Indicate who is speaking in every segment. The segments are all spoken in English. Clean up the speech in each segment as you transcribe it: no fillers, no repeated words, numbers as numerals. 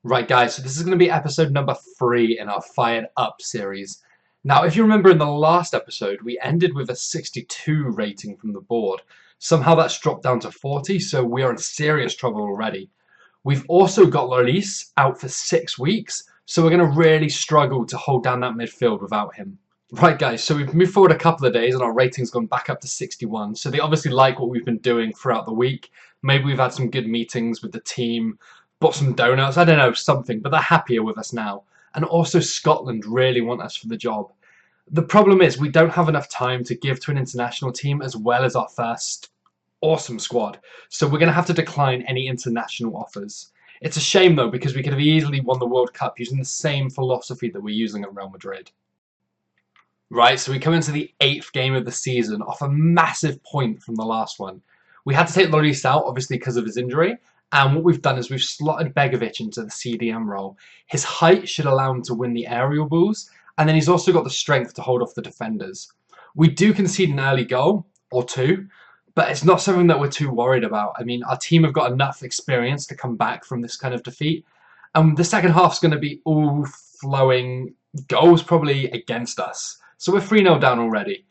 Speaker 1: Right, guys, so this is going to be episode number 3 in our Fired Up series. Now, if you remember in the last episode, we ended with a 62 rating from the board. Somehow that's dropped down to 40, so we are in serious trouble already. We've also got Lloris out for 6 weeks, so we're going to really struggle to hold down that midfield without him. Right, guys, so we've moved forward a couple of days and our rating's gone back up to 61, so they obviously like what we've been doing throughout the week. Maybe we've had some good meetings with the team, bought some donuts, I don't know, something, but they're happier with us now. And also Scotland really want us for the job. The problem is we don't have enough time to give to an international team as well as our first awesome squad. So we're going to have to decline any international offers. It's a shame though, because we could have easily won the World Cup using the same philosophy that we're using at Real Madrid. Right, so we come into the 8th game of the season off a massive point from the last one. We had to take Lloris out, obviously because of his injury, and what we've done is we've slotted Begovic into the CDM role. His height should allow him to win the aerial balls, and then he's also got the strength to hold off the defenders. We do concede an early goal, or two, but it's not something that we're too worried about. I mean, our team have got enough experience to come back from this kind of defeat, and the second half's going to be all flowing goals probably against us. So we're 3-0 down already.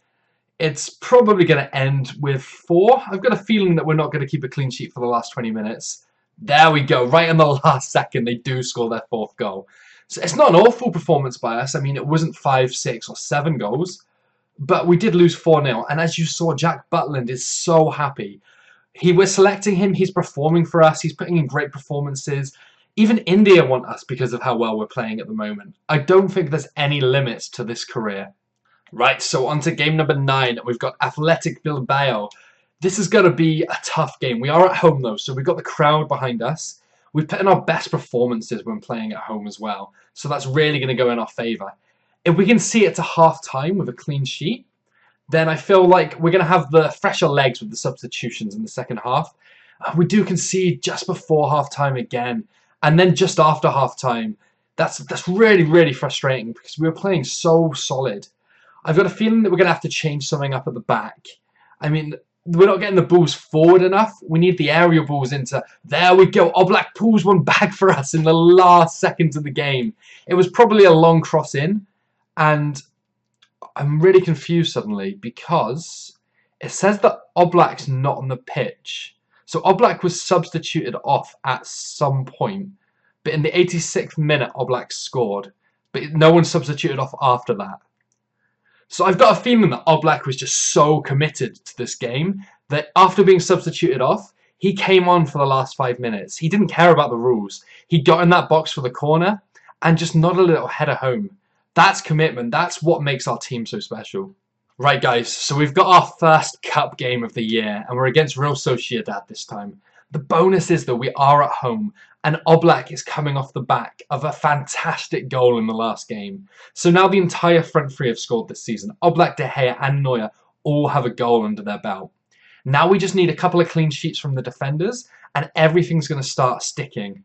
Speaker 1: It's probably going to end with 4. I've got a feeling that we're not going to keep a clean sheet for the last 20 minutes. There we go. Right in the last second, they do score their 4th goal. So it's not an awful performance by us. I mean, it wasn't 5, 6 or 7 goals. But we did lose 4-0. And as you saw, Jack Butland is so happy. We're selecting him. He's performing for us. He's putting in great performances. Even India want us because of how well we're playing at the moment. I don't think there's any limits to this career. Right, so on to game number 9. We've got Athletic Bilbao. This is going to be a tough game. We are at home, though, so we've got the crowd behind us. We've put in our best performances when playing at home as well, so that's really going to go in our favour. If we can see it to half-time with a clean sheet, then I feel like we're going to have the fresher legs with the substitutions in the second half. We do concede just before half-time again, and then just after half-time. That's really, really frustrating because we were playing so solid. I've got a feeling that we're going to have to change something up at the back. I mean, we're not getting the balls forward enough. We need the aerial balls into... There we go. Oblak pulls one back for us in the last seconds of the game. It was probably a long cross in. And I'm really confused suddenly because it says that Oblak's not on the pitch. So Oblak was substituted off at some point. But in the 86th minute, Oblak scored. But no one substituted off after that. So I've got a feeling that Oblak was just so committed to this game that after being substituted off, he came on for the last 5 minutes. He didn't care about the rules. He got in that box for the corner and just nodded a little header home. That's commitment. That's what makes our team so special. Right, guys, so we've got our first cup game of the year and we're against Real Sociedad this time. The bonus is that we are at home and Oblak is coming off the back of a fantastic goal in the last game. So now the entire front three have scored this season. Oblak, De Heya and Neuer all have a goal under their belt. Now we just need a couple of clean sheets from the defenders and everything's going to start sticking.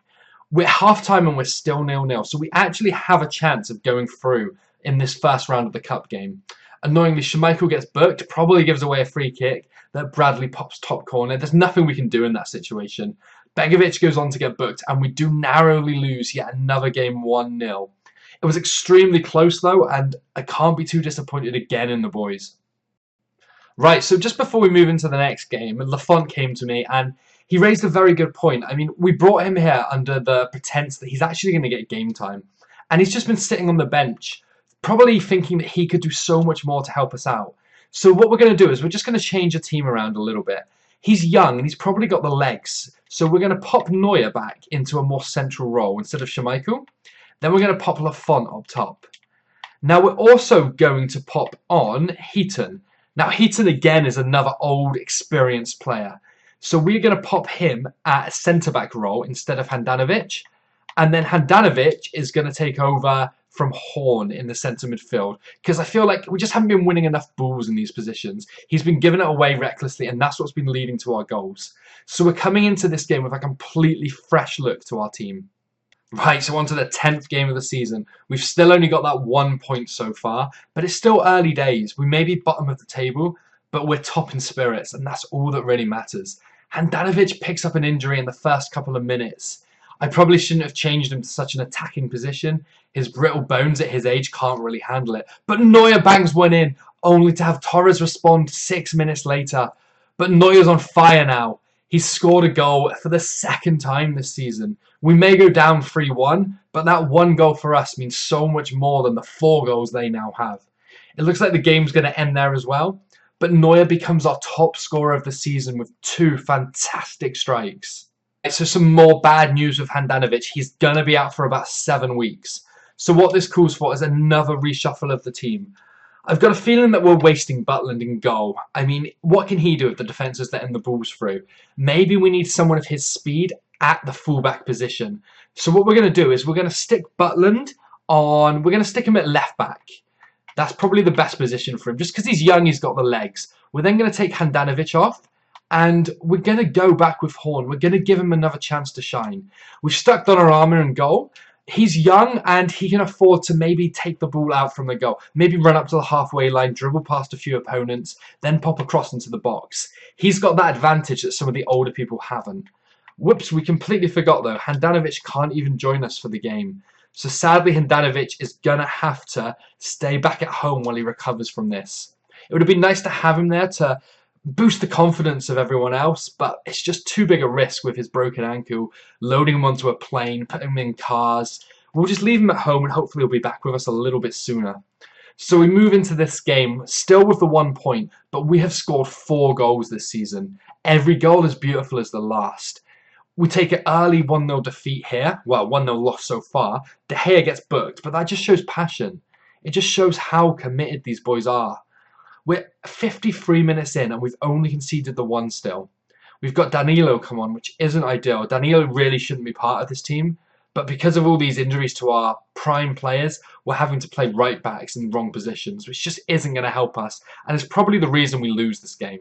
Speaker 1: We're half-time and we're still 0-0, so we actually have a chance of going through in this first round of the cup game. Annoyingly, Schmeichel gets booked, probably gives away a free kick that Bradley pops top corner. There's nothing we can do in that situation. Begovic goes on to get booked, and we do narrowly lose yet another game 1-0. It was extremely close, though, and I can't be too disappointed again in the boys. Right, so just before we move into the next game, Lafont came to me, and he raised a very good point. I mean, we brought him here under the pretense that he's actually going to get game time, and he's just been sitting on the bench, probably thinking that he could do so much more to help us out. So what we're going to do is we're just going to change the team around a little bit. He's young and he's probably got the legs. So we're going to pop Neuer back into a more central role instead of Schmeichel. Then we're going to pop Lafont up top. Now we're also going to pop on Heaton. Now Heaton again is another old experienced player. So we're going to pop him at a centre-back role instead of Handanovic. And then Handanovic is going to take over from Horn in the centre midfield because I feel like we just haven't been winning enough balls in these positions. He's been giving it away recklessly and that's what's been leading to our goals. So we're coming into this game with a completely fresh look to our team. Right, so on to the 10th game of the season. We've still only got that 1 point so far, but it's still early days. We may be bottom of the table, but we're top in spirits and that's all that really matters. Handanovic picks up an injury in the first couple of minutes. I probably shouldn't have changed him to such an attacking position. His brittle bones at his age can't really handle it. But Neuer bangs one in, only to have Torres respond 6 minutes later. But Neuer's on fire now. He's scored a goal for the second time this season. We may go down 3-1, but that one goal for us means so much more than the 4 goals they now have. It looks like the game's going to end there as well, but Neuer becomes our top scorer of the season with 2 fantastic strikes. So some more bad news with Handanovic. He's going to be out for about 7 weeks. So what this calls for is another reshuffle of the team. I've got a feeling that we're wasting Butland in goal. I mean, what can he do if the defence is letting the balls through? Maybe we need someone of his speed at the fullback position. So what we're going to do is we're going to stick Butland on... We're going to stick him at left back. That's probably the best position for him. Just because he's young, he's got the legs. We're then going to take Handanovic off. And we're going to go back with Horn. We're going to give him another chance to shine. We've stuck Donnarumma in goal. He's young and he can afford to maybe take the ball out from the goal. Maybe run up to the halfway line, dribble past a few opponents, then pop across into the box. He's got that advantage that some of the older people haven't. Whoops, we completely forgot though. Handanovic can't even join us for the game. So sadly, Handanovic is going to have to stay back at home while he recovers from this. It would have been nice to have him there to boost the confidence of everyone else, but it's just too big a risk with his broken ankle, loading him onto a plane, putting him in cars. We'll just leave him at home and hopefully he'll be back with us a little bit sooner. So we move into this game, still with the 1 point, but we have scored 4 goals this season. Every goal as beautiful as the last. We take an early 1-0 defeat here. Well, 1-0 loss so far. De Heya gets booked, but that just shows passion. It just shows how committed these boys are. We're 53 minutes in and we've only conceded the 1 still. We've got Danilo come on, which isn't ideal. Danilo really shouldn't be part of this team, but because of all these injuries to our prime players, we're having to play right backs in the wrong positions, which just isn't going to help us, and it's probably the reason we lose this game.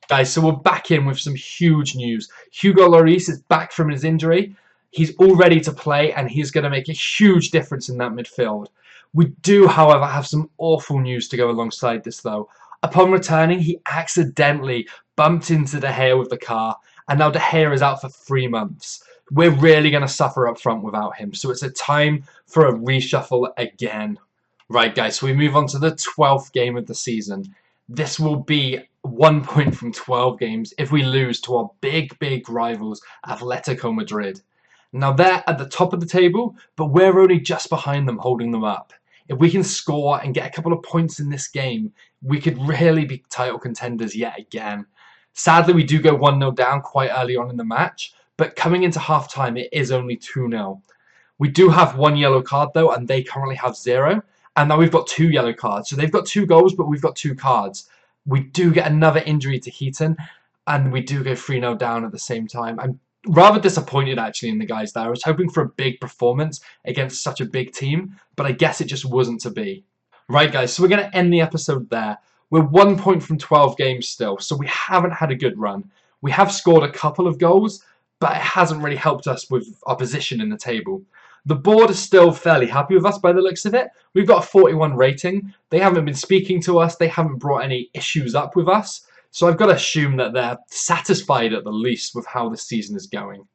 Speaker 1: Guys, so we're back in with some huge news. Hugo Lloris is back from his injury. He's all ready to play and he's going to make a huge difference in that midfield. We do, however, have some awful news to go alongside this, though. Upon returning, he accidentally bumped into De Heya with the car, and now De Heya is out for 3 months. We're really going to suffer up front without him, so it's a time for a reshuffle again. Right, guys, so we move on to the 12th game of the season. This will be 1 point from 12 games if we lose to our big rivals, Atletico Madrid. Now, they're at the top of the table, but we're only just behind them, holding them up. If we can score and get a couple of points in this game, we could really be title contenders yet again. Sadly, we do go 1-0 down quite early on in the match, but coming into half-time, it is only 2-0. We do have 1 yellow card, though, and they currently have 0. And now we've got 2 yellow cards. So they've got 2 goals, but we've got 2 cards. We do get another injury to Heaton, and we do go 3-0 down at the same time. I'm rather disappointed, actually, in the guys there. I was hoping for a big performance against such a big team, but I guess it just wasn't to be. Right, guys, so we're going to end the episode there. We're 1 point from 12 games still, so we haven't had a good run. We have scored a couple of goals, but it hasn't really helped us with our position in the table. The board is still fairly happy with us by the looks of it. We've got a 41 rating. They haven't been speaking to us. They haven't brought any issues up with us. So I've got to assume that they're satisfied at the least with how the season is going.